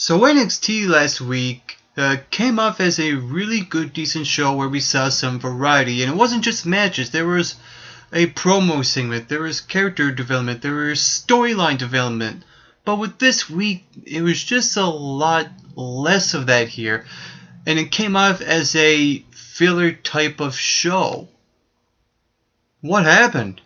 So NXT last week came off as a really good, decent show where we saw some variety, and it wasn't just matches. There was a promo segment, there was character development, there was storyline development. But with this week, it was just a lot less of that here, and it came off as a filler type of show. What happened?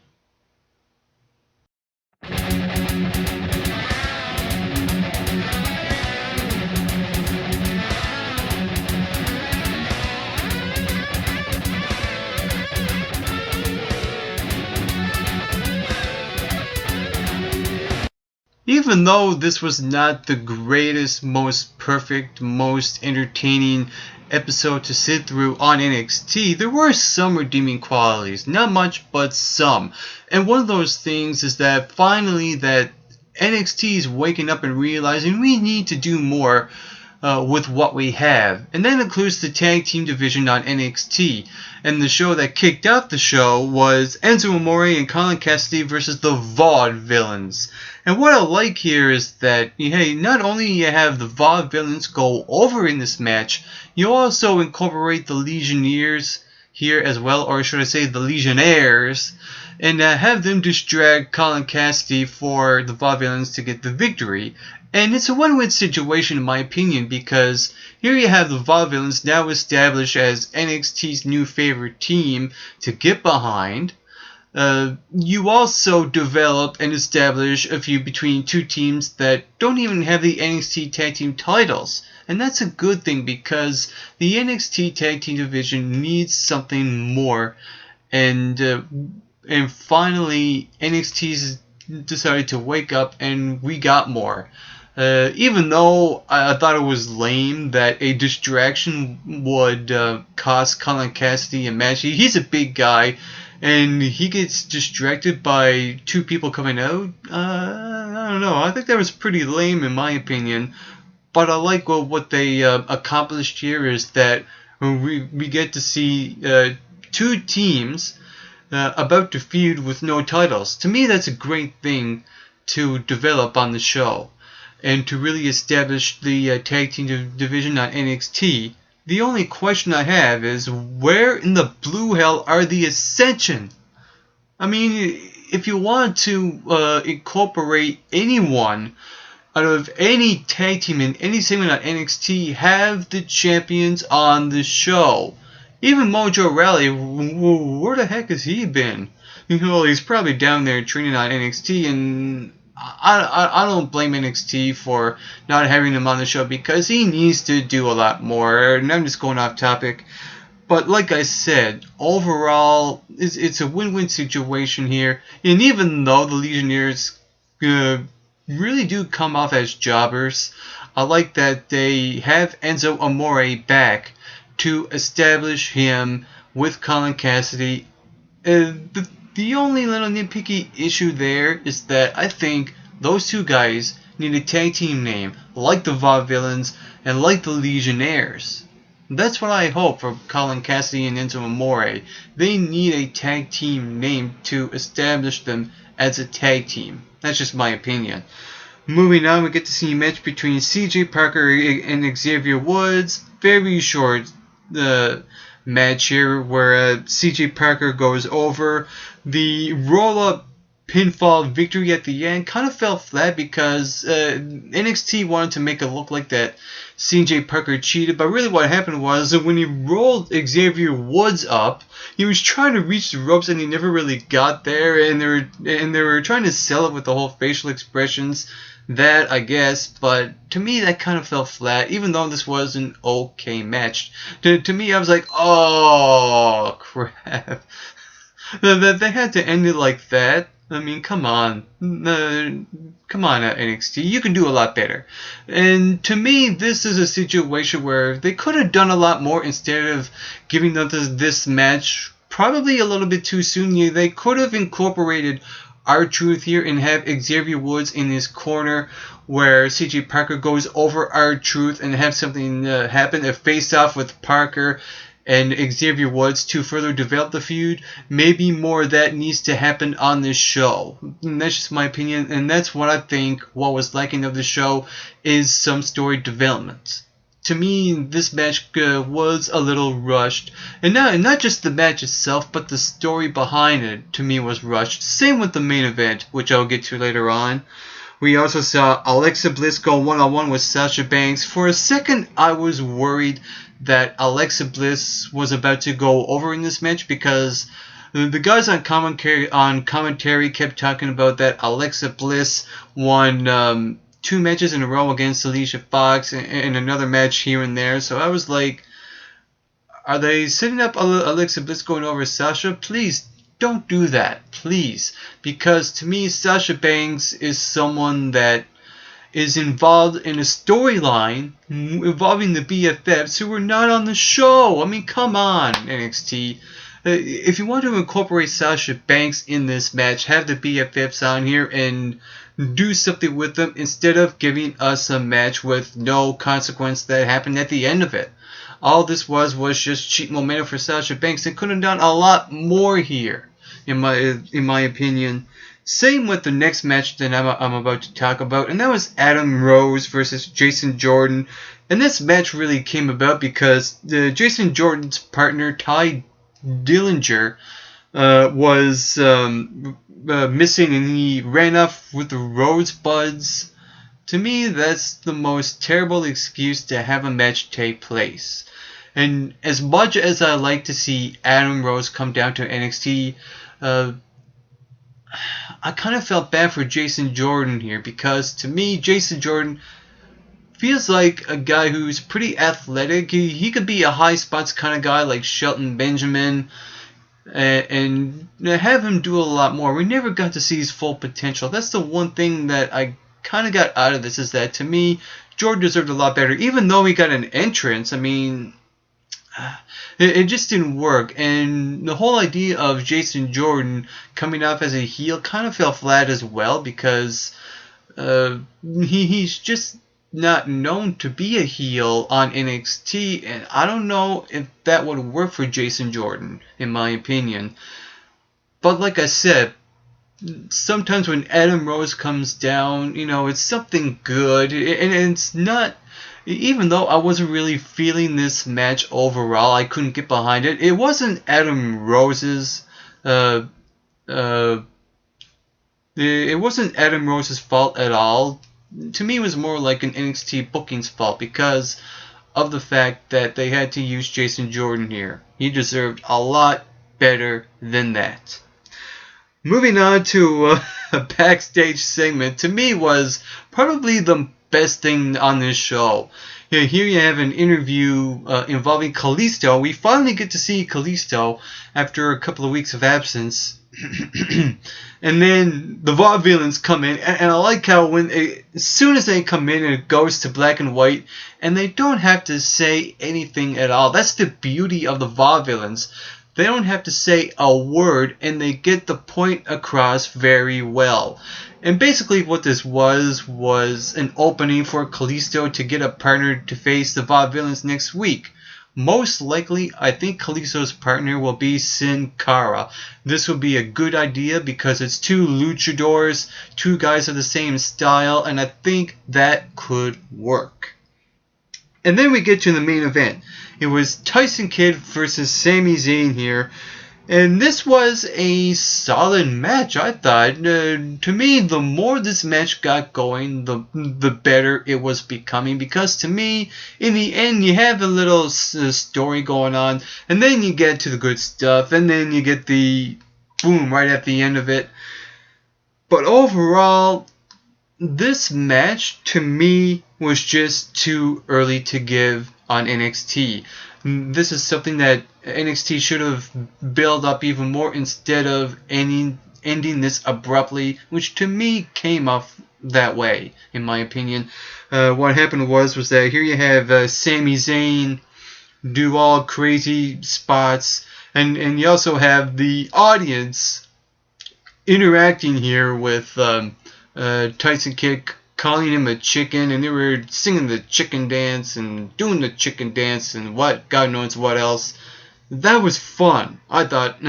Even though this was not the greatest, most perfect, most entertaining episode to sit through on NXT, there were some redeeming qualities. Not much, but some. And one of those things is that finally that NXT is waking up and realizing we need to do more with what we have. And that includes the tag team division on NXT. And the show that kicked off the show was Enzo Amore and Colin Cassidy versus the Vaudevillains. And what I like here is that, hey, not only you have the Vaudevillains go over in this match, you also incorporate the Legionnaires here as well, or should I say the Legionnaires, and have them distract Colin Cassidy for the Vaudevillains to get the victory. And it's a win-win situation in my opinion, because here you have the Vaudevillains now established as NXT's new favorite team to get behind. You also develop and establish a feud between two teams that don't even have the NXT tag team titles. And that's a good thing, because the NXT tag team division needs something more. And finally, NXT's decided to wake up and we got more. Even though I thought it was lame that a distraction would cost Colin Cassidy a match. He's a big guy, and he gets distracted by two people coming out. I don't know. I think that was pretty lame in my opinion. But I like what they accomplished here is that we get to see two teams about to feud with no titles. To me, that's a great thing to develop on the show and to really establish the tag team division on NXT. The only question I have is, where in the blue hell are the Ascension? I mean, if you want to incorporate anyone out of any tag team in any segment on NXT, have the champions on the show. Even Mojo Rawley, where the heck has he been? He's probably down there training on NXT, and I don't blame NXT for not having him on the show, because he needs to do a lot more. And I'm just going off topic. But like I said, overall, it's a win-win situation here. And even though the Legionnaires really do come off as jobbers, I like that they have Enzo Amore back to establish him with Colin Cassidy. The only little nitpicky issue there is that I think those two guys need a tag team name, like the Vaudevillains and like the Legionnaires. That's what I hope for Colin Cassidy and Enzo Amore. They need a tag team name to establish them as a tag team. That's just my opinion. Moving on, we get to see a match between CJ Parker and Xavier Woods. Very short match here where CJ Parker goes over. The roll-up pinfall victory at the end kind of fell flat because NXT wanted to make it look like that CJ Parker cheated, but really what happened was that when he rolled Xavier Woods up, he was trying to reach the ropes and he never really got there, and they were trying to sell it with the whole facial expressions. That, I guess, but to me that kind of fell flat, even though this was an okay match. To me, I was like, oh crap. They had to end it like that. I mean, come on. Come on, NXT. You can do a lot better. And to me, this is a situation where they could have done a lot more instead of giving them this match probably a little bit too soon. They could have incorporated R-Truth here and have Xavier Woods in his corner where CJ Parker goes over R-Truth and have something happen, a face-off with Parker. and Xavier Woods to further develop the feud. Maybe more of that needs to happen on this show. And that's just my opinion, and that's what I think what was lacking of the show is some story development. To me, this match was a little rushed, and not just the match itself, but the story behind it to me was rushed. Same with the main event, which I'll get to later on. We also saw Alexa Bliss go one-on-one with Sasha Banks. For a second, I was worried that Alexa Bliss was about to go over in this match because the guys on commentary kept talking about that Alexa Bliss won 2 matches in a row against Alicia Fox and another match here and there. So I was like, are they setting up Alexa Bliss going over Sasha? Please don't do that, please. Because to me, Sasha Banks is someone that is involved in a storyline involving the BFFs who were not on the show. I mean, come on, NXT. If you want to incorporate Sasha Banks in this match, have the BFFs on here and do something with them instead of giving us a match with no consequence that happened at the end of it. All this was just cheap momentum for Sasha Banks. They could have done a lot more here, in my opinion. Same with the next match that I'm about to talk about, and that was Adam Rose versus Jason Jordan. And this match really came about because Jason Jordan's partner, Ty Dillinger, was missing, and he ran off with the Rosebuds. To me, that's the most terrible excuse to have a match take place. And as much as I like to see Adam Rose come down to NXT, I kind of felt bad for Jason Jordan here because to me, Jason Jordan feels like a guy who's pretty athletic. He could be a high spots kind of guy like Shelton Benjamin and have him do a lot more. We never got to see his full potential. That's the one thing that I kind of got out of this, is that to me, Jordan deserved a lot better. Even though he got an entrance, I mean, it just didn't work. And the whole idea of Jason Jordan coming off as a heel kind of fell flat as well because he's just not known to be a heel on NXT, and I don't know if that would work for Jason Jordan, in my opinion. But like I said, sometimes when Adam Rose comes down, it's something good, and it's not. Even though I wasn't really feeling this match overall, I couldn't get behind it. It wasn't Adam Rose's. It wasn't Adam Rose's fault at all. To me, it was more like an NXT booking's fault because of the fact that they had to use Jason Jordan here. He deserved a lot better than that. Moving on to a backstage segment, to me was probably the best thing on this show. Here you have an interview involving Kalisto. We finally get to see Kalisto after a couple of weeks of absence. And then the Vaudevillains come in, and I like how as soon as they come in, it goes to black and white, and they don't have to say anything at all. That's the beauty of the Vaudevillains. They don't have to say a word, and they get the point across very well. And basically what this was an opening for Kalisto to get a partner to face the Vaudevillains next week. Most likely, I think Kalisto's partner will be Sin Cara. This will be a good idea because it's 2 luchadors, 2 guys of the same style, and I think that could work. And then we get to the main event. It was Tyson Kidd versus Sami Zayn here. And this was a solid match, I thought. To me, the more this match got going, the better it was becoming. Because to me, in the end, you have a little story going on. And then you get to the good stuff. And then you get the boom right at the end of it. But overall, this match, to me, was just too early to give on NXT. This is something that NXT should have built up even more instead of ending this abruptly, which to me came off that way, in my opinion. What happened was that here you have Sami Zayn do all crazy spots, and you also have the audience interacting here with Tyson Kidd calling him a chicken, and they were singing the chicken dance and doing the chicken dance and what God knows what else. That was fun. I thought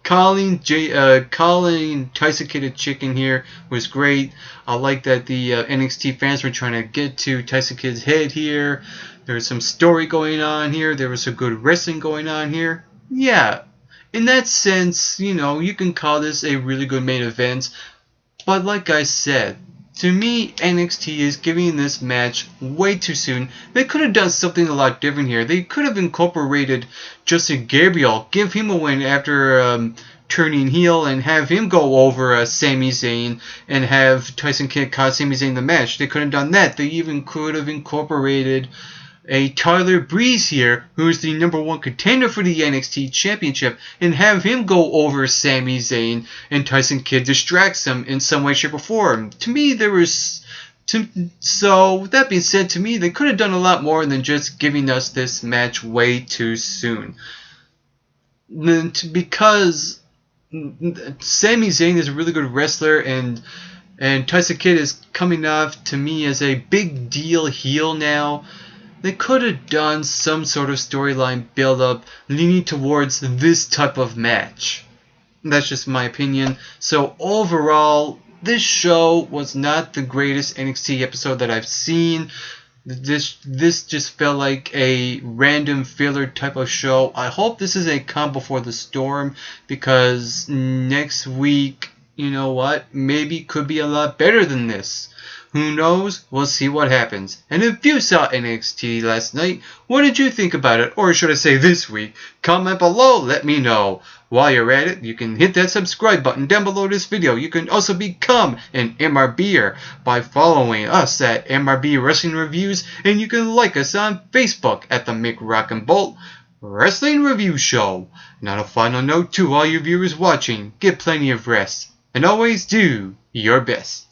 calling Tyson Kidd a chicken here was great. I like that the NXT fans were trying to get to Tyson Kidd's head here. There was some story going on here. There was some good wrestling going on here. Yeah, in that sense, you can call this a really good main event. But like I said, to me, NXT is giving this match way too soon. They could have done something a lot different here. They could have incorporated Justin Gabriel, give him a win after turning heel, and have him go over Sami Zayn, and have Tyson Kidd cause Sami Zayn the match. They could have done that. They even could have incorporated a Tyler Breeze here, who is the #1 contender for the NXT Championship, and have him go over Sami Zayn, and Tyson Kidd distracts him in some way, shape, or form. To me, so that being said, to me, they could have done a lot more than just giving us this match way too soon. Because Sami Zayn is a really good wrestler, and Tyson Kidd is coming off to me as a big deal heel now. They could have done some sort of storyline build-up leaning towards this type of match. That's just my opinion. So overall, this show was not the greatest NXT episode that I've seen. This just felt like a random filler type of show. I hope this is a calm before the storm, because next week, you know what, maybe could be a lot better than this. Who knows? We'll see what happens. And if you saw NXT last night, what did you think about it? Or should I say this week? Comment below, let me know. While you're at it, you can hit that subscribe button down below this video. You can also become an MRBer by following us at MRB Wrestling Reviews, and you can like us on Facebook at the Mick Rockin' Bolt Wrestling Review Show. Now, a final note to all you viewers watching, get plenty of rest, and always do your best.